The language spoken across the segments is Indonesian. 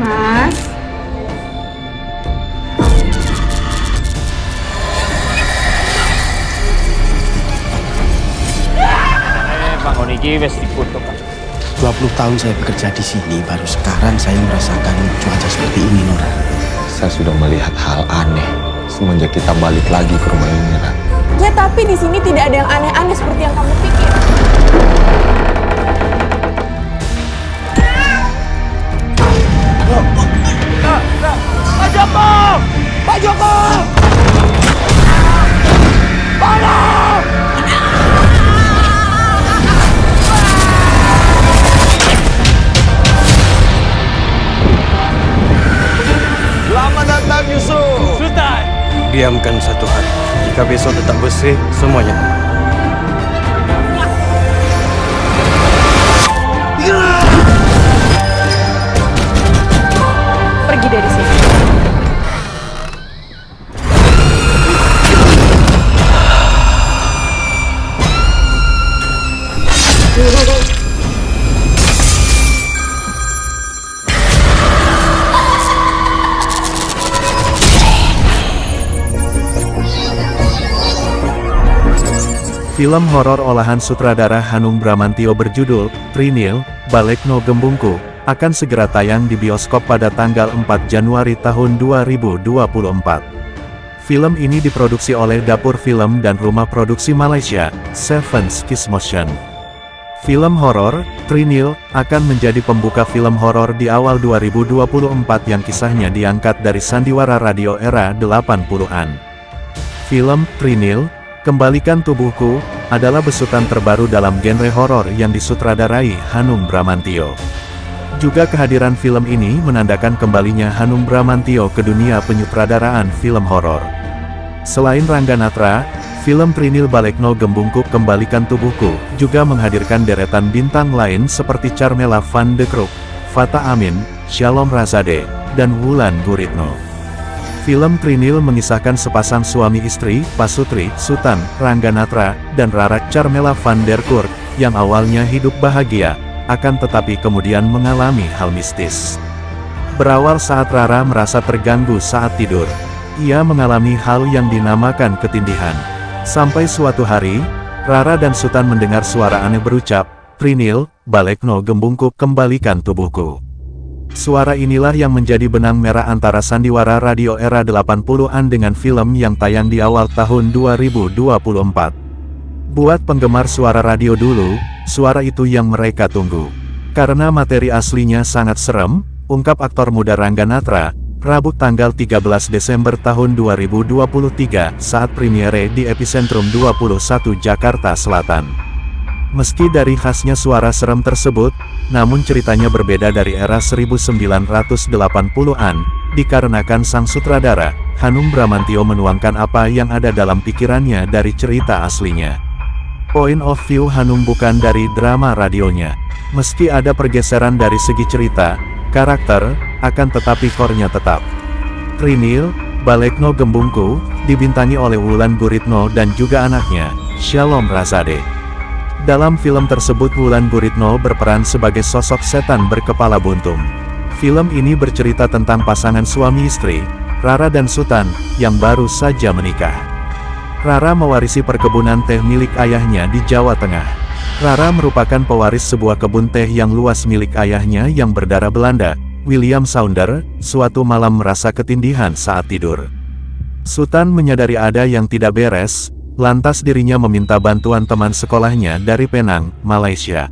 Mas. Bang Onigi wes dikutuk. 20 tahun saya bekerja di sini, baru sekarang saya merasakan cuaca seperti ini, Nora. Saya sudah melihat hal aneh semenjak kita balik lagi ke rumah ini, Ra. Ya tapi di sini tidak ada yang aneh-aneh seperti yang kamu pikir. Pak Joko! Pak Joko! Tolong! Selamat datang, Yusuf! Sultan! Diamkan satu hari. Jika besok tetap bersih, semuanya aman. Pergi dari sini. Film horor olahan sutradara Hanung Bramantyo berjudul Trinil, Balekno Gembungku, akan segera tayang di bioskop pada tanggal 4 Januari tahun 2024. Film ini diproduksi oleh Dapur Film dan Rumah Produksi Malaysia, Seven Kiss Motion. Film horor, Trinil, akan menjadi pembuka film horor di awal 2024 yang kisahnya diangkat dari sandiwara radio era 80-an. Film Trinil, Kembalikan Tubuhku, adalah besutan terbaru dalam genre horor yang disutradarai Hanung Bramantyo. Juga kehadiran film ini menandakan kembalinya Hanung Bramantyo ke dunia penyutradaraan film horor. Selain Rangga Natra, film Trinil Balekno Gembungku Kembalikan Tubuhku juga menghadirkan deretan bintang lain seperti Charmela van de Kroek, Fata Amin, Shalom Razade, dan Wulan Guritno. Film Trinil mengisahkan sepasang suami istri, Pasutri, Sutan, Rangga Natra, dan Rara Charmela van der Kroek, yang awalnya hidup bahagia, akan tetapi kemudian mengalami hal mistis. Berawal saat Rara merasa terganggu saat tidur. Ia mengalami hal yang dinamakan ketindihan. Sampai suatu hari, Rara dan Sutan mendengar suara aneh berucap, Trinil, Balekno Gembungku Kembalikan Tubuhku. Suara inilah yang menjadi benang merah antara sandiwara radio era 80-an dengan film yang tayang di awal tahun 2024. Buat penggemar suara radio dulu, suara itu yang mereka tunggu. Karena materi aslinya sangat serem, ungkap aktor muda Rangga Natra, Rabu tanggal 13 Desember tahun 2023 saat premiere di Epicentrum 21 Jakarta Selatan. Meski dari khasnya suara serem tersebut, namun ceritanya berbeda dari era 1980-an, dikarenakan sang sutradara, Hanung Bramantyo menuangkan apa yang ada dalam pikirannya dari cerita aslinya. Point of view Hanung bukan dari drama radionya. Meski ada pergeseran dari segi cerita, karakter, akan tetapi core-nya tetap. Trinil, Balekno Gembungku, dibintangi oleh Wulan Guritno dan juga anaknya, Shalom Razade. Dalam film tersebut Wulan Guritno berperan sebagai sosok setan berkepala buntung. Film ini bercerita tentang pasangan suami istri, Rara dan Sutan, yang baru saja menikah. Rara mewarisi perkebunan teh milik ayahnya di Jawa Tengah. Rara merupakan pewaris sebuah kebun teh yang luas milik ayahnya yang berdarah Belanda, William Sounder, suatu malam merasa ketindihan saat tidur. Sutan menyadari ada yang tidak beres, lantas dirinya meminta bantuan teman sekolahnya dari Penang, Malaysia.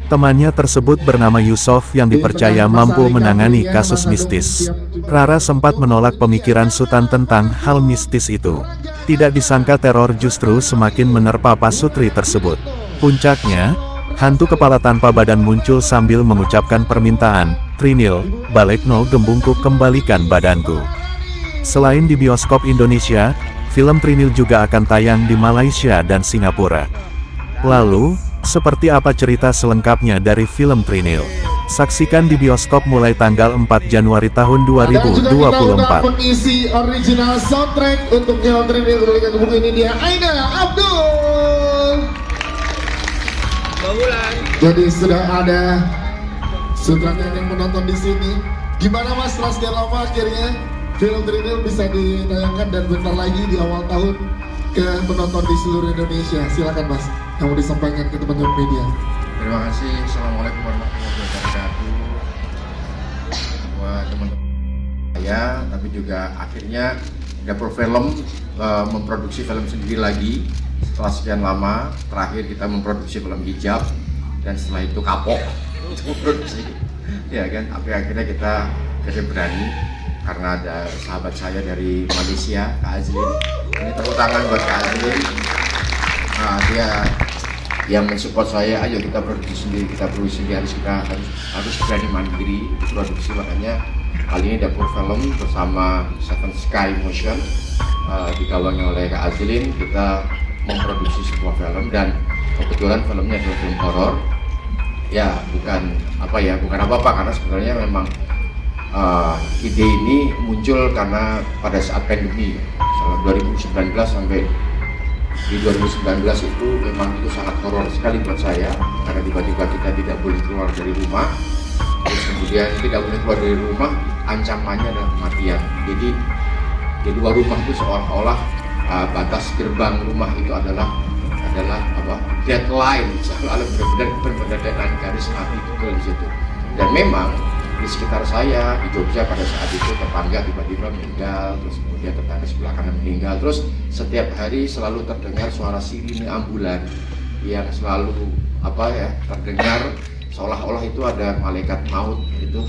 Temannya tersebut bernama Yusof yang dipercaya mampu menangani kasus mistis. Rara sempat menolak pemikiran Sutan tentang hal mistis itu. Tidak disangka teror justru semakin menerpa Pasutri tersebut. Puncaknya, hantu kepala tanpa badan muncul sambil mengucapkan permintaan, Trinil, Balekno Gembungku Kembalikan Badanku. Selain di bioskop Indonesia, film Trinil juga akan tayang di Malaysia dan Singapura. Lalu, seperti apa cerita selengkapnya dari film Trinil? Saksikan di bioskop mulai tanggal 4 Januari tahun 2024. Pengisi original soundtrack untuk film Trinil Kembalikan Tubuhku ini dia Aina Abdul. Jadi sudah ada sutradara yang menonton di sini. Gimana Mas, setelah sekian lama akhirnya film Trinil bisa ditayangkan dan bentar lagi di awal tahun ke penonton di seluruh Indonesia. Silakan Mas, yang mau disampaikan ke teman-teman media. Terima kasih. Assalamualaikum warahmatullahi wabarakatuh. Buat teman-teman saya, tapi juga akhirnya Dapur Film memproduksi film sendiri lagi setelah sekian lama. Terakhir kita memproduksi film Hijab dan setelah itu kapok untuk memproduksi. Ya kan, tapi akhirnya kita berani karena ada sahabat saya dari Malaysia, Kak Azlin. Ini tepuk tangan buat Kak Azlin. Nah, dia yang mensupport saya, ayo kita produksi sendiri, harus berani mandiri produksi. Makanya kali ini Dapur Film bersama Seven Sky Motion digawangi oleh Kak Azlin, kita memproduksi sebuah film dan kebetulan filmnya adalah film horor. Ya bukan apa-apa karena sebenarnya memang ide ini muncul karena pada saat pandemi, 2019 sampai di 2019 itu memang itu sangat horor sekali buat saya karena tiba-tiba kita tidak boleh keluar dari rumah, terus kemudian tidak boleh keluar dari rumah, ancamannya adalah kematian. Jadi di luar rumah itu seolah-olah batas gerbang rumah itu adalah deadline, selalu benar-benar deadline, garis mati itu di situ. Dan memang di sekitar saya di Jogja pada saat itu tetangga tiba-tiba meninggal, terus kemudian tetangga sebelah kanan meninggal, terus setiap hari selalu terdengar suara sirine ambulan yang selalu terdengar seolah-olah itu ada malaikat maut itu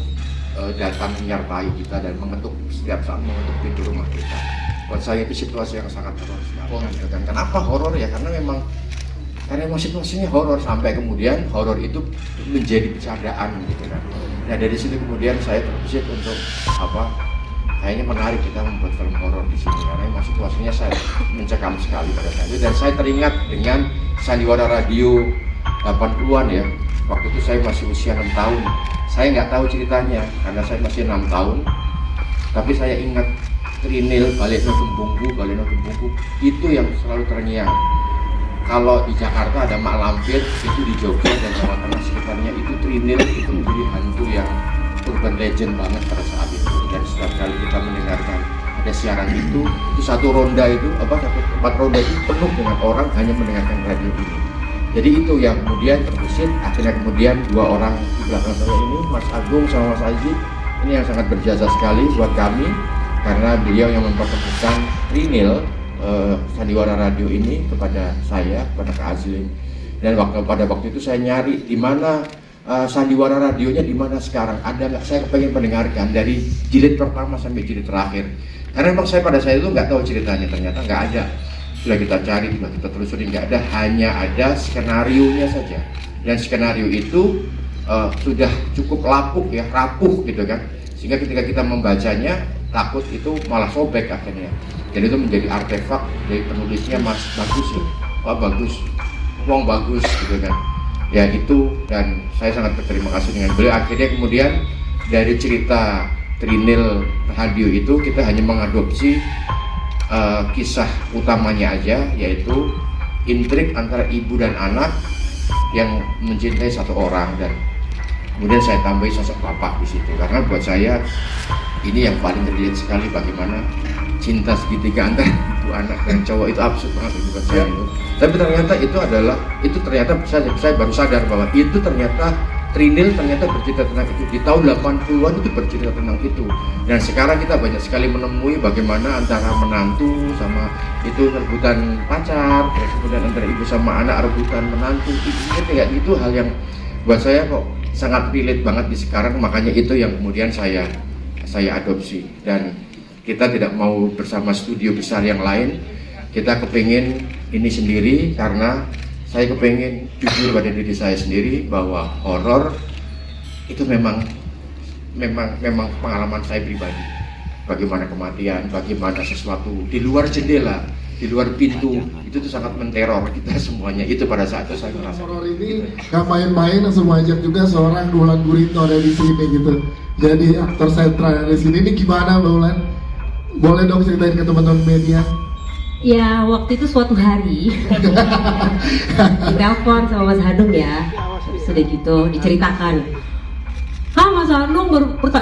datang menyertai kita dan mengetuk setiap saat, mengetuk pintu rumah kita. Buat saya itu situasi yang sangat horor sekali. Dan kenapa horor ya? Karena memang situasinya horor sampai kemudian horor itu menjadi bercandaan gitu kan. Nah dari situ kemudian saya terbesit untuk kayaknya menarik kita membuat film horor di sini karena memang situasinya saya mencekam sekali pada saat itu. Dan saya teringat dengan sandiwara radio 80-an ya. Waktu itu saya masih usia 6 tahun. Saya nggak tahu ceritanya karena saya masih 6 tahun. Tapi saya ingat Trinil, Baleno Gembungku itu yang selalu terngiang. Kalau di Jakarta ada Mak Lampir, itu di Jogja dan Jawa Tengah sekitarnya itu Trinil itu menjadi hantu yang urban legend banget pada saat itu. Dan setiap kali kita mendengarkan ada siaran itu satu ronda itu tempat ronda itu penuh dengan orang hanya mendengarkan radio ini. Jadi itu yang kemudian terbesit. Akhirnya kemudian dua orang di belakang saya ini, Mas Agung sama Mas Aji, ini yang sangat berjasa sekali buat kami karena beliau yang mempertemukan Trinil sandiwara radio ini kepada saya, kepada Kak Azlin. Dan pada waktu itu saya nyari di mana sandiwara radionya, di mana sekarang ada nggak? Saya kepengen mendengarkan dari jilid pertama sampai jilid terakhir. Karena memang saya pada saat itu nggak tahu ceritanya, ternyata nggak ada. Sudah kita cari, sudah kita telusuri, nggak ada, hanya ada skenarionya saja. Dan skenario itu sudah cukup rapuh gitu kan. Sehingga ketika kita membacanya takut itu malah sobek akhirnya. Jadi itu menjadi artefak dari penulisnya Mas Bagus ya. Bagus, bagus gitu kan. Ya itu, dan saya sangat berterima kasih dengan beliau. Akhirnya kemudian dari cerita Trinil radio itu kita hanya mengadopsi kisah utamanya aja, yaitu intrik antara ibu dan anak yang mencintai satu orang, dan kemudian saya tambahi sosok bapak di situ karena buat saya ini yang paling relate sekali, bagaimana cinta segitiga antara ibu anak dan cowok itu absurd banget buat saya itu. Tapi ternyata itu ternyata saya baru sadar bahwa itu ternyata Trinil ternyata bercerita tentang itu. Di tahun 80-an itu bercerita tentang itu. Dan sekarang kita banyak sekali menemui bagaimana antara menantu sama itu rebutan pacar, kemudian antara ibu sama anak rebutan menantu. Itu hal yang buat saya kok sangat relate banget di sekarang. Makanya itu yang kemudian saya adopsi. Dan kita tidak mau bersama studio besar yang lain. Kita kepingin ini sendiri karena saya kepengen jujur pada diri saya sendiri bahwa horor itu memang pengalaman saya pribadi. Bagaimana kematian, bagaimana sesuatu di luar jendela, di luar pintu, itu tuh sangat menteror kita semuanya. Itu pada saat itu saya merasa. Horor ini gak main-main, langsung ajak juga seorang Wulan Guritno ada di sini gitu. Jadi aktor sentral di sini. Ini gimana Mbak Wulan? Boleh dong ceritain ke teman-teman media? Ya, waktu itu suatu hari ditelepon sama Mas Hadung ya, sudah gitu diceritakan, Mas Mas Hanung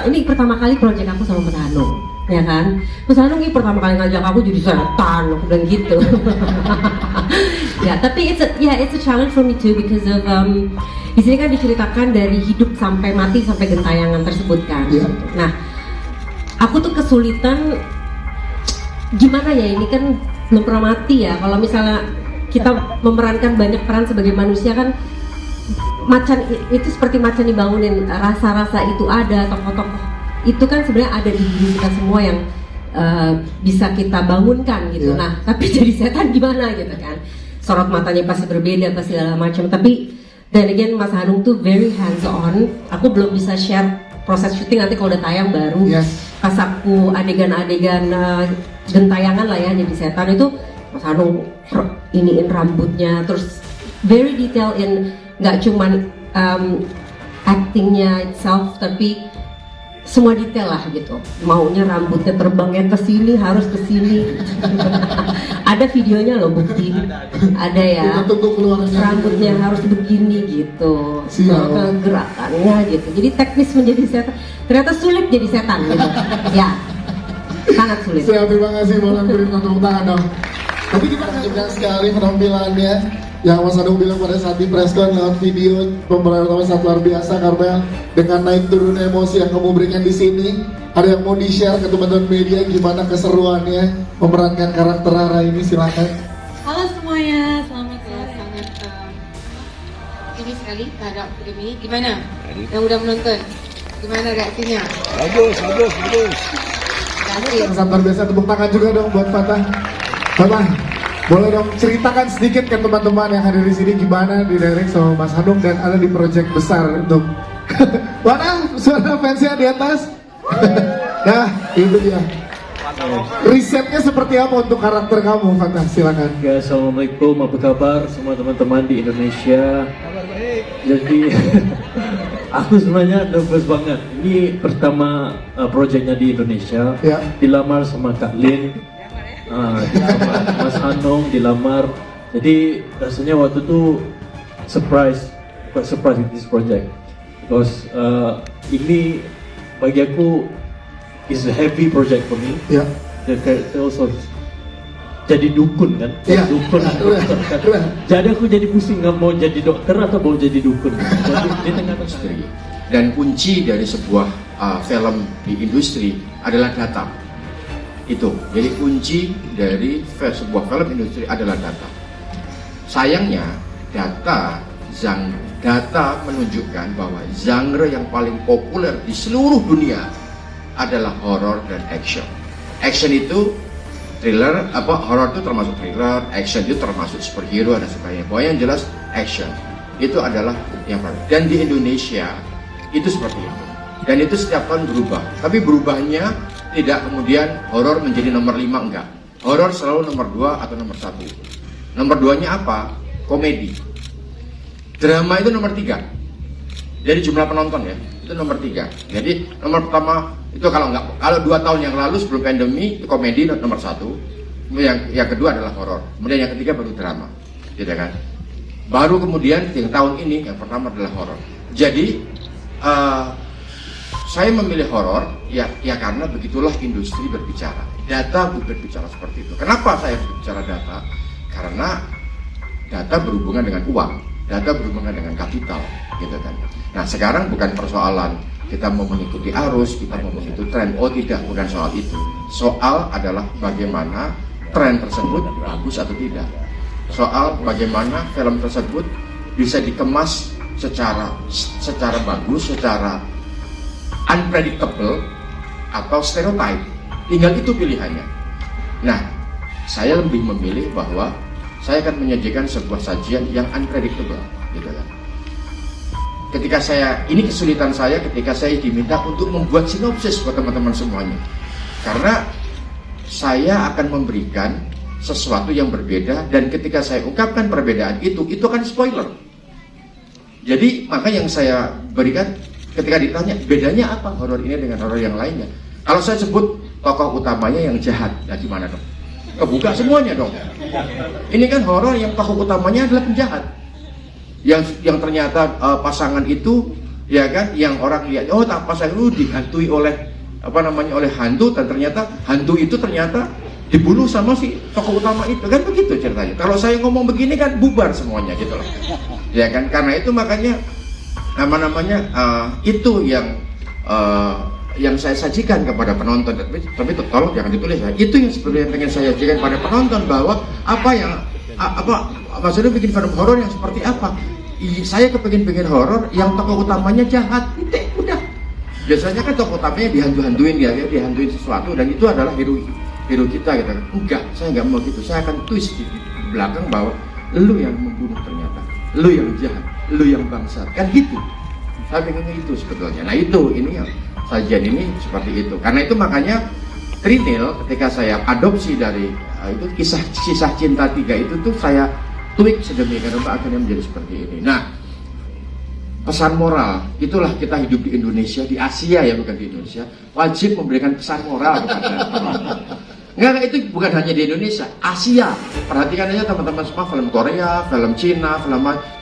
ini pertama kali proyek aku sama Mas Hanung, ya kan? Mas Hanung ini pertama kali ngajak aku jadi setan, aku bilang gitu. Ya, tapi it's a challenge for me too because of di sini kan diceritakan dari hidup sampai mati sampai gentayangan tersebut kan. Yeah. Nah, aku tuh kesulitan gimana ya, ini kan belum pernah mati ya. Kalau misalnya kita memerankan banyak peran sebagai manusia kan, macan itu seperti macan dibangunin, rasa-rasa itu ada, tokoh-tokoh itu kan sebenarnya ada di diri kita semua yang bisa kita bangunkan gitu. Nah, tapi jadi setan gimana gitu kan? Sorot matanya pasti berbeda, pasti segala macam. Tapi dan again Mas Hanung tuh very hands on. Aku belum bisa share proses syuting, nanti kalau udah tayang baru. Pas aku adegan-adegan gentayangan lah ya jadi setan itu, Mas Hanung iniin rambutnya, terus very detail in, nggak cuman actingnya itself, tapi semua detail lah gitu. Maunya rambutnya terbangnya ke sini, harus ke sini. Ada videonya loh, bukti. Ada ya. Rambutnya harus begini gitu. Gerakannya gitu. Jadi teknis menjadi setan. Ternyata sulit jadi setan gitu. Ya. Sangat sulit. Siap, terima kasih. Boleh berikan tepuk tangan dong. Tapi kita lanjutkan sekali penampilannya yang Mas Hanung bilang pada saat di preskon lewat video pemeran utama sangat luar biasa, Karmel, dengan naik turun emosi yang kamu berikan di sini. Ada yang mau di-share ke teman-teman media gimana keseruannya memerankan karakter Rara ini, silakan. Halo semuanya, selamat sore. Sangat ini sekali terhadap film ini. Gimana? Yang udah menonton? Gimana reaksinya? Bagus. Kasih. Yang sangat biasa, tepuk tangan juga dong buat Fatah. Fatah, boleh dong ceritakan sedikit ke teman-teman yang hadir di sini gimana didirect sama Mas Hanung dan ada di proyek besar untuk mana suara fansnya di atas. Nah, itu dia. Risetnya seperti apa untuk karakter kamu, Fatah? Silakan. Ya, assalamualaikum, apa kabar semua teman-teman di Indonesia? Jadi aku sebenarnya nervous banget. Ini pertama proyeknya di Indonesia. Ya. Dilamar sama Kak Lin. Dilamar Mas Hanung, dilamar. Jadi rasanya waktu itu surprise with this project because ini bagi aku is a heavy project for me. Yeah. The character also jadi dukun kan? Yeah. Dukun. Jadi aku jadi pusing, nggak mau jadi dokter atau mau jadi dukun. Jadi di tengah-tengah. Dan kunci dari sebuah film di industri adalah data. Itu, jadi kunci dari sebuah film industri adalah data. Sayangnya, data menunjukkan bahwa genre yang paling populer di seluruh dunia adalah horror dan action. Action itu thriller, horror itu termasuk thriller, action itu termasuk superhero dan sebagainya. Pokoknya yang jelas action itu adalah yang paling. Dan di Indonesia itu seperti itu. Dan itu setiap tahun berubah. Tapi berubahnya tidak kemudian horor menjadi nomor 5, enggak. Horor selalu nomor 2 atau nomor 1. Nomor 2-nya apa? Komedi. Drama itu nomor 3. Jadi jumlah penonton ya, itu nomor 3. Jadi nomor pertama itu kalau 2 tahun yang lalu sebelum pandemi itu komedi nomor 1. Yang kedua adalah horor. Kemudian yang ketiga baru drama. Gitu kan? Baru kemudian yang tahun ini yang pertama adalah horor. Jadi saya memilih horor ya karena begitulah industri berbicara. Data berbicara seperti itu. Kenapa saya berbicara data? Karena data berhubungan dengan uang, data berhubungan dengan kapital, gitu kan. Nah, sekarang bukan persoalan kita mau mengikuti arus, kita mau mengikuti tren. Oh tidak, bukan soal itu. Soal adalah bagaimana tren tersebut bagus atau tidak. Soal bagaimana film tersebut bisa dikemas secara bagus, secara unpredictable atau stereotype. Tinggal itu pilihannya. Nah, saya lebih memilih bahwa saya akan menyajikan sebuah sajian yang unpredictable, gitu kan. Ketika ini kesulitan saya ketika saya diminta untuk membuat sinopsis buat teman-teman semuanya. Karena saya akan memberikan sesuatu yang berbeda dan ketika saya ungkapkan perbedaan itu kan spoiler. Jadi maka yang saya berikan ketika ditanya bedanya apa horor ini dengan horor yang lainnya. Kalau saya sebut tokoh utamanya yang jahat, nah gimana dong? Kebuka semuanya dong. Ini kan horor yang tokoh utamanya adalah penjahat. Yang ternyata pasangan itu ya kan, yang orang lihat oh tak pas itu dihantui oleh oleh hantu, dan ternyata hantu itu ternyata dibunuh sama si tokoh utama itu, kan begitu ceritanya. Kalau saya ngomong begini kan bubar semuanya gitu loh, ya kan. Karena itu makanya itu yang saya sajikan kepada penonton, tapi tolong jangan ditulis ya. Itu yang sebenarnya pengen saya sajikan pada penonton, bahwa maksudnya bikin film horor yang seperti apa. Saya kepengin bikin horor yang tokoh utamanya jahat, udah. Biasanya kan tokoh utamanya dihantu-hantuin ya, dihantuin sesuatu, dan itu adalah hero kita gitu. Enggak, saya nggak mau gitu. Saya akan twist di belakang bahwa lu yang membunuh ternyata, lu yang jahat, lu yang bangsat, kan gitu. Saya pengennya itu sebetulnya. Nah ini yang sajian ini seperti itu. Karena itu makanya Trinil ketika saya adopsi dari itu kisah cinta 3 itu tuh saya tweak sedemikian rupa akhirnya menjadi seperti ini. Nah, pesan moral, itulah kita hidup di Indonesia, di Asia ya, bukan di Indonesia, wajib memberikan pesan moral kepada penonton. Enggak, itu bukan hanya di Indonesia, Asia. Perhatikan aja teman-teman semua, film Korea, film Cina,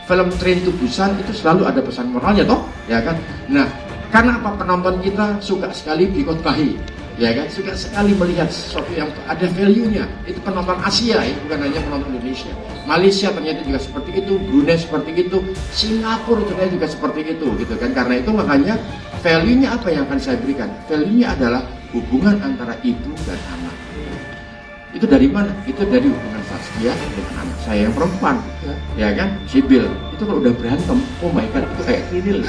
film Train to Busan itu selalu ada pesan moralnya toh, ya kan? Nah, karena apa, penonton kita suka sekali dikotbahi, ya kan? Suka sekali melihat sesuatu yang ada value-nya. Itu penonton Asia ya, bukan hanya penonton Indonesia. Malaysia ternyata juga seperti itu, Brunei seperti itu, Singapura ternyata juga seperti itu, gitu kan? Karena itu makanya value-nya apa yang akan saya berikan? Value-nya adalah hubungan antara ibu dan anak. Itu dari mana? Itu dari hubungan Saskia dengan anak saya yang perempuan, ya kan? Sibil. Itu kalau udah berantem, oh my god, itu kayak Trinil.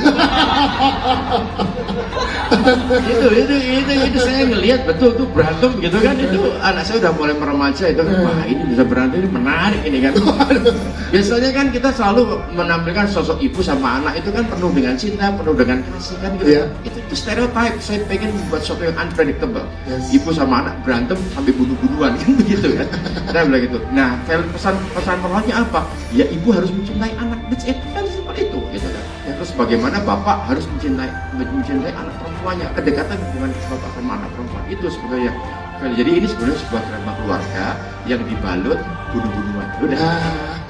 itu saya ngelihat betul tuh berantem gitu kan. Itu anak saya udah mulai meremaja itu kan, wah ini bisa berantem, ini menarik ini kan. Biasanya kan kita selalu menampilkan sosok ibu sama anak itu kan penuh dengan cinta, penuh dengan kasih kan gitu. Yeah. Itu stereotype. Saya pengen membuat sesuatu yang unpredictable. Yes. Ibu sama anak berantem sampai bunuh-bunuhan kan begitu kan. Saya bilang gitu. Nah, pesan moralnya apa? Ya ibu harus mencintai anak. That's it. Kan seperti itu gitu kan. Ya, terus bagaimana bapak harus mencintai anak perempuannya, kedekatan hubungan bapak sama anak perempuan itu sebenarnya. Jadi ini sebenarnya sebuah drama keluarga yang dibalut bunuh-bunuhan. Udah.